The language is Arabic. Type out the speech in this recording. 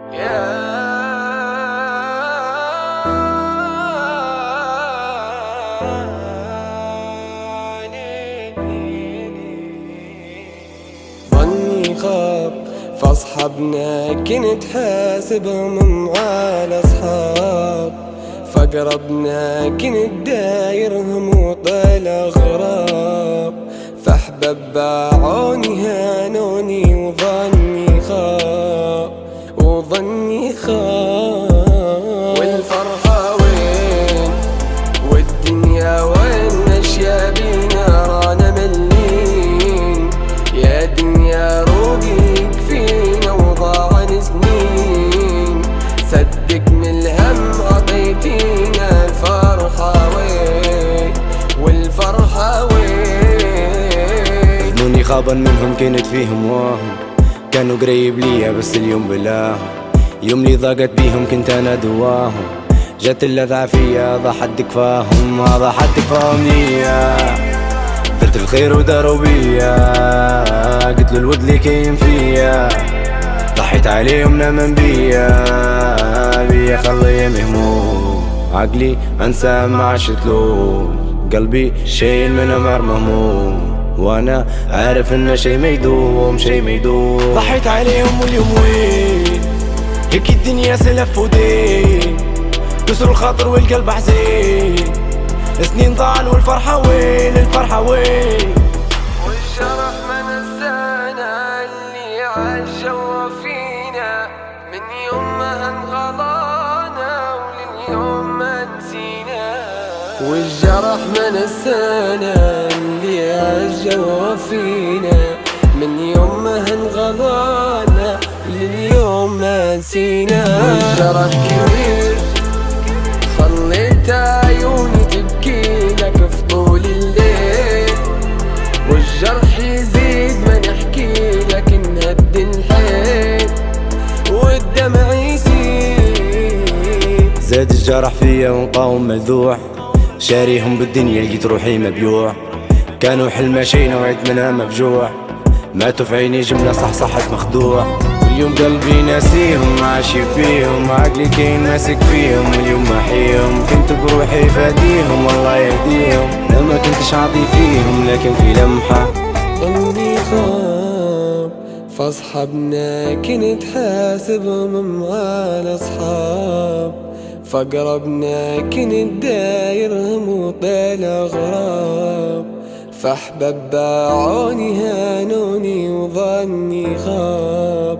ظني خاب فاصحابنا كنت حاسبهم على اصحاب، فقربنا كنت دايرهم وطلع غراب، فاحباب باعوني هانوني وظني خاب والفرحة وين والدنيا وين اشياء بينا رانا ملين، يا دنيا روقي كفينا وضاعن سنين، صدق من الهم عطيتينا الفرحة وين والفرحة وين. ظنوني خابا منهم كنت فيهم واهم، كانوا قريب ليا بس اليوم بلاهم، يوم لي ضاقت بيهم كنت انا دواهم، جت اللذعة فيا هذا حد كفاهم، هذا حد كفاهم ليا، درت الخير وداروا بيا، قلت له الود اللي كاين فيا، ضحيت عليهم نامن بيا خليهم يهموم، عقلي انسى ما عشتلو، قلبي شايل من عمر مهموم، وانا عارف ان شي ما يدوم شي ما يدوم، ضحيت عليهم واليوم وين هيك الدنيا سلف ودين، كسر الخاطر والقلب حزين، سنين ضاعن والفرحة وين الفرحة وين. والجرح ما نسانا اللي عالجوا فينا، من يوم ما انغلانا ولليوم ما نسينا، والجرح ما نسانا اللي عالجوا فينا، من يوم ما انغلانا لليوم ما نسينا، والجرح كبير خليت عيوني تبكي لك في طول الليل، والجرح يزيد ما نحكي لك نهد الحيل، والدمع يسيل زاد الجرح فيا ونقاوم مذوح، شاريهم بالدنيا لقيت روحي مبيوع، كانوا حلم شينا وعيت منها مفجوع، ماتوا في عيني جملة صحصحت مخدوع، واليوم قلبي ناسيهم عاشي فيهم، عقلي كاين ماسك فيهم، واليوم محيهم كنت بروحي فاديهم والله يهديهم، لا ما كنتش عاطي فيهم لكن في لمحة ظني خاب فاصحابنا كنت حاسبهم على اصحاب، فقربنا كنت دايرهم وطلع غراب، فاحباب باعوني هانوني وظني خاب